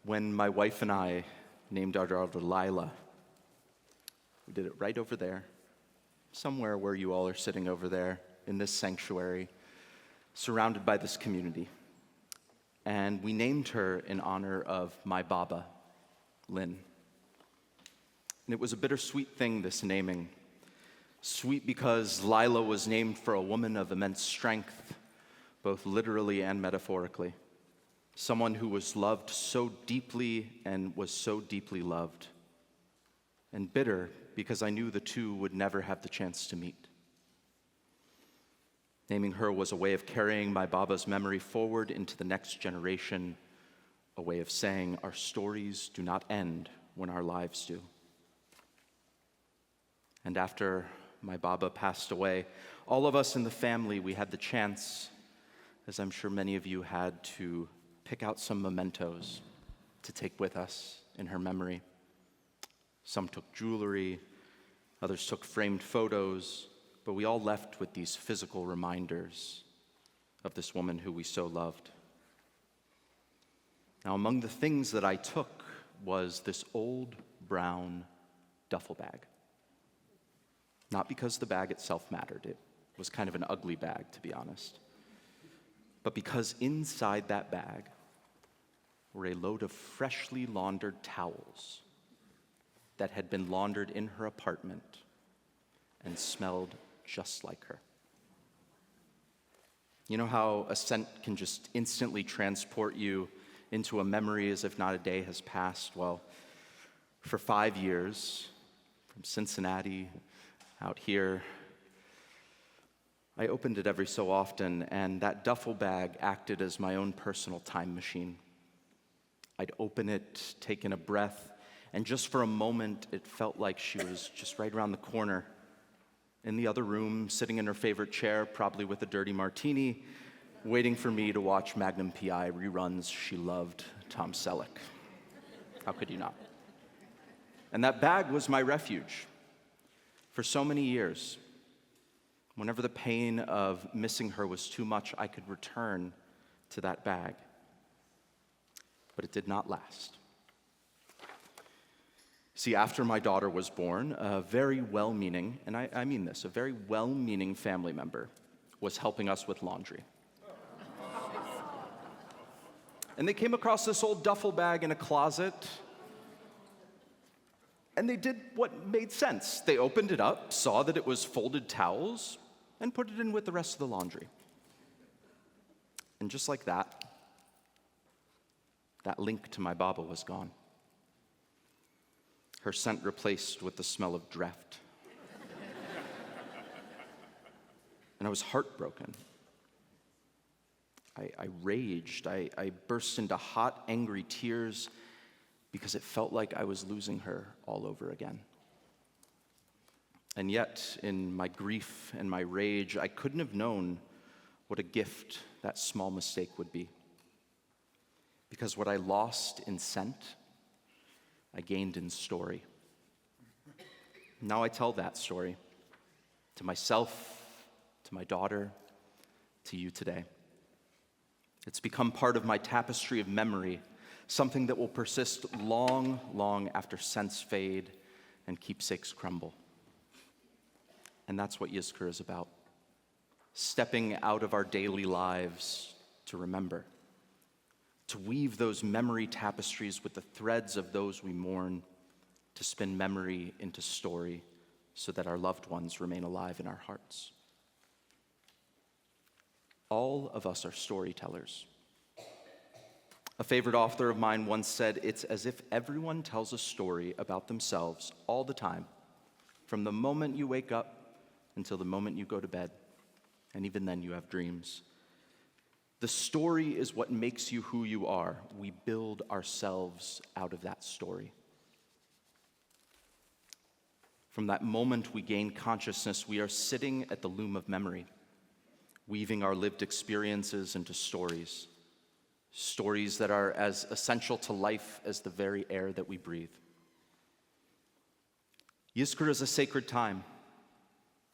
When my wife and I named our daughter Lila, we did it right over there, somewhere where you all are sitting over there in this sanctuary, surrounded by this community. And we named her in honor of my Baba, Lynn. And it was a bittersweet thing, this naming. Sweet because Lila was named for a woman of immense strength, both literally and metaphorically. Someone who was loved so deeply and was so deeply loved. And bitter because I knew the two would never have the chance to meet. Naming her was a way of carrying my Baba's memory forward into the next generation, a way of saying our stories do not end when our lives do. And after my Baba passed away, all of us in the family, we had the chance, as I'm sure many of you had, to pick out some mementos to take with us in her memory. Some took jewelry, others took framed photos, but we all left with these physical reminders of this woman who we so loved. Now, among the things that I took was this old brown duffel bag. Not because the bag itself mattered. It was kind of an ugly bag, to be honest. But because inside that bag were a load of freshly laundered towels that had been laundered in her apartment and smelled just like her. You know how a scent can just instantly transport you into a memory as if not a day has passed? Well, for 5 years, from Cincinnati out here, I opened it every so often, and that duffel bag acted as my own personal time machine. I'd open it, take in a breath, and just for a moment, it felt like she was just right around the corner, in the other room, sitting in her favorite chair, probably with a dirty martini, waiting for me to watch Magnum P.I. reruns. She loved Tom Selleck. How could you not? And that bag was my refuge for so many years. Whenever the pain of missing her was too much, I could return to that bag. But it did not last. See, after my daughter was born, a very well-meaning, and I mean this, a very well-meaning family member was helping us with laundry. And they came across this old duffel bag in a closet, and they did what made sense. They opened it up, saw that it was folded towels, and put it in with the rest of the laundry. And just like that, that link to my Baba was gone. Her scent replaced with the smell of dreft. And I was heartbroken. I raged. I burst into hot, angry tears because it felt like I was losing her all over again. And yet, in my grief and my rage, I couldn't have known what a gift that small mistake would be. Because what I lost in scent, I gained in story. Now I tell that story to myself, to my daughter, to you today. It's become part of my tapestry of memory, something that will persist long, long after scents fade and keepsakes crumble. And that's what Yizkor is about. Stepping out of our daily lives to remember, to weave those memory tapestries with the threads of those we mourn, to spin memory into story so that our loved ones remain alive in our hearts. All of us are storytellers. A favorite author of mine once said, "It's as if everyone tells a story about themselves all the time, from the moment you wake up until the moment you go to bed, and even then you have dreams. The story is what makes you who you are. We build ourselves out of that story." From that moment we gain consciousness, we are sitting at the loom of memory, weaving our lived experiences into stories, stories that are as essential to life as the very air that we breathe. Yizkor is a sacred time,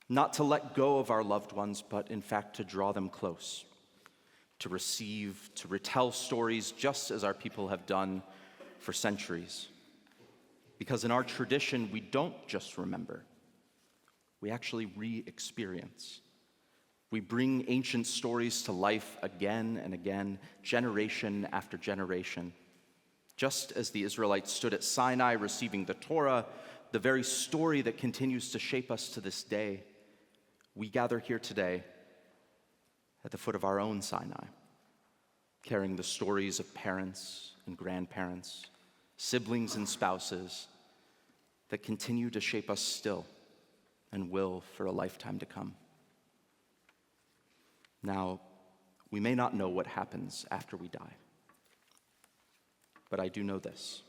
not to let go of our loved ones, but in fact to draw them close, to receive, to retell stories just as our people have done for centuries. Because in our tradition, we don't just remember, we actually re-experience. We bring ancient stories to life again and again, generation after generation. Just as the Israelites stood at Sinai receiving the Torah, the very story that continues to shape us to this day, we gather here today at the foot of our own Sinai, carrying the stories of parents and grandparents, siblings and spouses that continue to shape us still and will for a lifetime to come. Now, we may not know what happens after we die, but I do know this.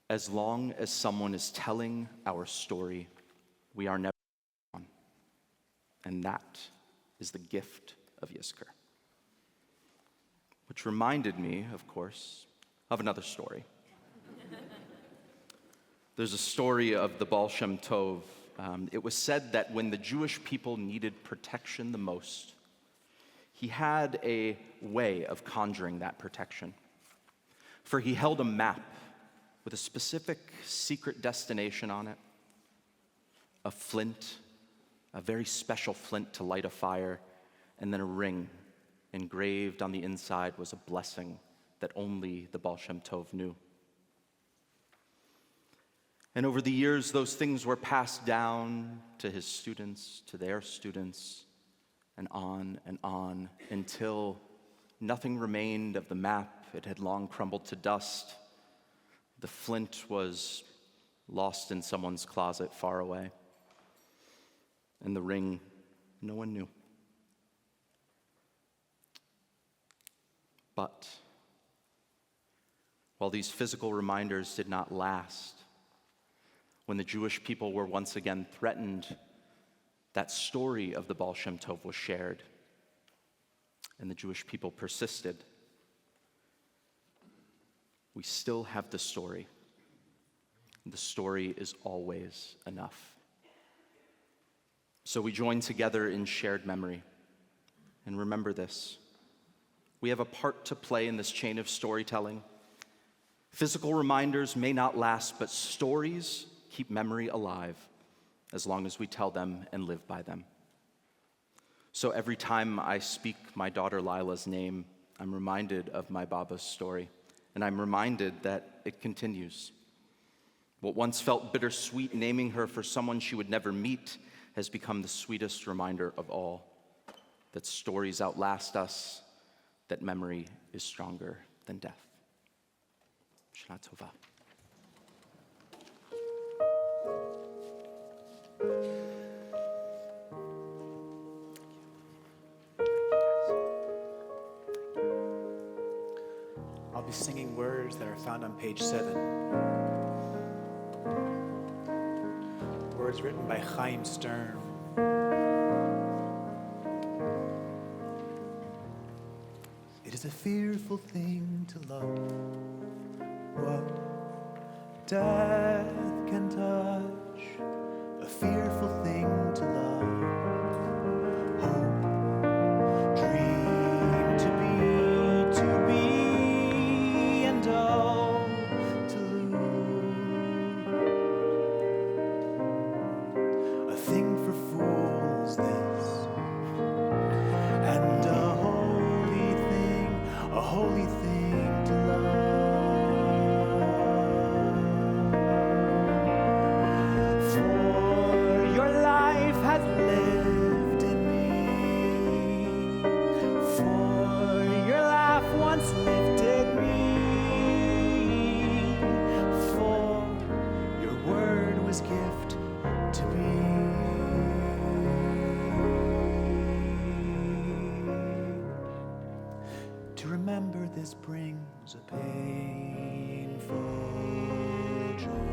As long as someone is telling our story, we are never gone. And that is the gift of Yizkor. Which reminded me, of course, of another story. There's a story of the Baal Shem Tov. It was said that when the Jewish people needed protection the most, he had a way of conjuring that protection. For he held a map with a specific secret destination on it, a flint, a very special flint to light a fire, and then a ring. Engraved on the inside was a blessing that only the Baal Shem Tov knew. And over the years, those things were passed down to his students, to their students, and on, until nothing remained of the map. It had long crumbled to dust. The flint was lost in someone's closet far away. And the ring, no one knew. But while these physical reminders did not last, when the Jewish people were once again threatened, that story of the Baal Shem Tov was shared, and the Jewish people persisted. We still have the story. The story is always enough. So we join together in shared memory. And remember this: we have a part to play in this chain of storytelling. Physical reminders may not last, but stories keep memory alive as long as we tell them and live by them. So every time I speak my daughter Lila's name, I'm reminded of my Baba's story, and I'm reminded that it continues. What once felt bittersweet, naming her for someone she would never meet, has become the sweetest reminder of all, that stories outlast us, that memory is stronger than death. Shana Tova. I'll be singing words that are found on page 7. Words written by Chaim Stern. It is a fearful thing to love what death can touch. A fearful thing to love. Hope, dream to be, and all to lose. A thing for fools this, and a holy thing to love. For your life hath lived in me, for your laugh once lifted me, for your word was gift to me. To remember this brings a painful joy.